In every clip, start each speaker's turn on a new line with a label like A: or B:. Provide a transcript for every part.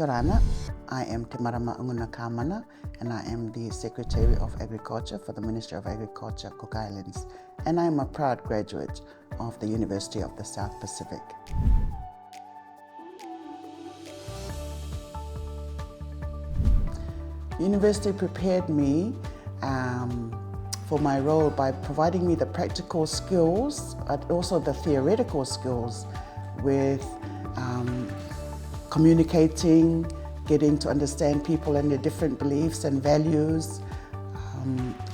A: Kia ora. I am Temarama Anguna-Kamana, and I am the Secretary of Agriculture for the Ministry of Agriculture, Cook Islands, and I am a proud graduate of the University of the South Pacific. University prepared me for my role by providing me the practical skills, but also the theoretical skills with communicating, getting to understand people and their different beliefs and values,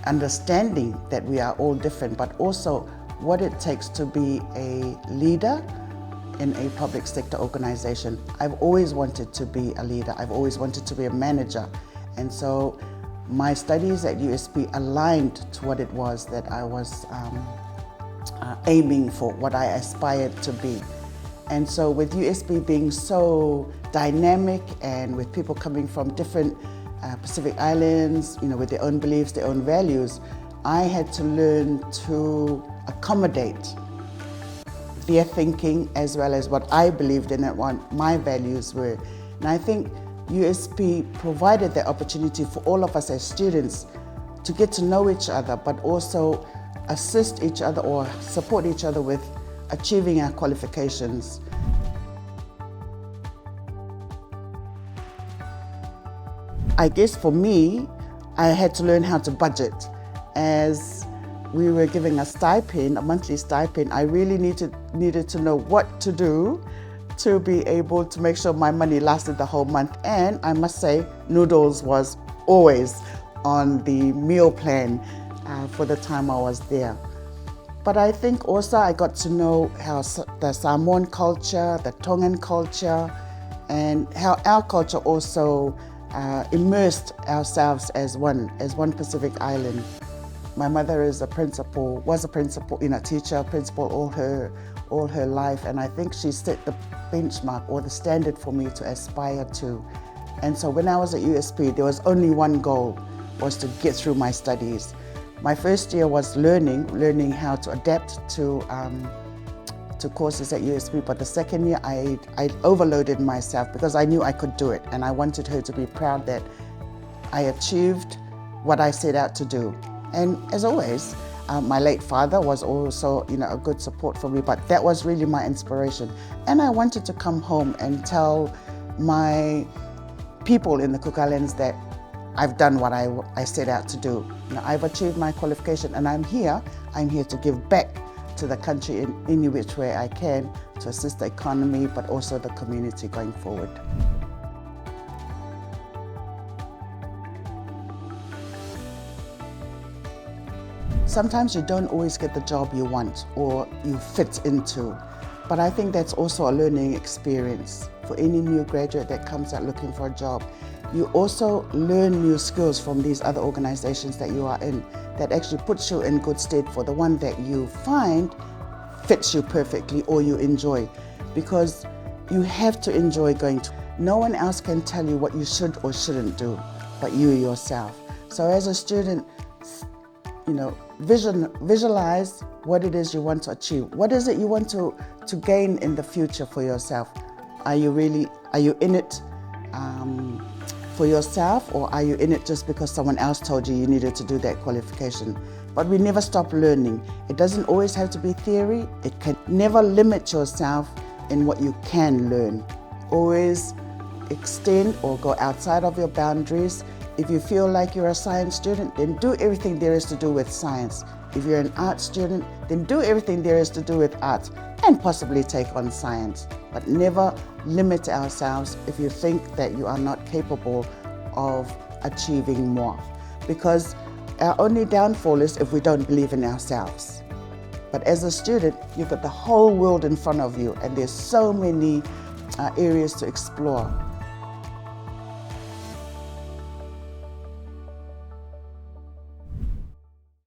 A: understanding that we are all different, but also what it takes to be a leader in a public sector organization. I've always wanted to be a leader. I've always wanted to be a manager. And so my studies at USP aligned to what it was that I was aiming for, what I aspired to be. And so with USP being so dynamic and with people coming from different Pacific Islands, with their own beliefs, their own values, I had to learn to accommodate their thinking as well as what I believed in and what my values were. And I think USP provided the opportunity for all of us as students to get to know each other, but also assist each other or support each other with achieving our qualifications. I guess for me, I had to learn how to budget. As we were giving a stipend, a monthly stipend, I really needed to know what to do to be able to make sure my money lasted the whole month. And I must say, noodles was always on the meal plan for the time I was there. But I think also I got to know how the Samoan culture, the Tongan culture, and how our culture also immersed ourselves as one Pacific Island. My mother was a principal, teacher, principal all her life, and I think she set the benchmark or the standard for me to aspire to. And so when I was at USP, there was only one goal, was to get through my studies. My first year was learning how to adapt to courses at USP, but the second year I overloaded myself because I knew I could do it, and I wanted her to be proud that I achieved what I set out to do. And as always, my late father was also a good support for me, but that was really my inspiration. And I wanted to come home and tell my people in the Cook Islands that I've done what I set out to do. I've achieved my qualification, and I'm here to give back to the country in any which way I can to assist the economy, but also the community going forward. Sometimes you don't always get the job you want or you fit into, but I think that's also a learning experience for any new graduate that comes out looking for a job. You also learn new skills from these other organizations that you are in that actually puts you in good stead for the one that you find fits you perfectly or you enjoy, because you have to enjoy going to. No one else can tell you what you should or shouldn't do, but you yourself. So as a student, visualize what it is you want to achieve. What is it you want to gain in the future for yourself? Are you in it for yourself, or are you in it just because someone else told you needed to do that qualification? But we never stop learning. It doesn't always have to be theory. It can never limit yourself in what you can learn. Always extend or go outside of your boundaries. If you feel like you're a science student, then do everything there is to do with science. If you're an art student, then do everything there is to do with art and possibly take on science. But never limit ourselves if you think that you are not capable of achieving more. Because our only downfall is if we don't believe in ourselves. But as a student, you've got the whole world in front of you, and there's so many areas to explore.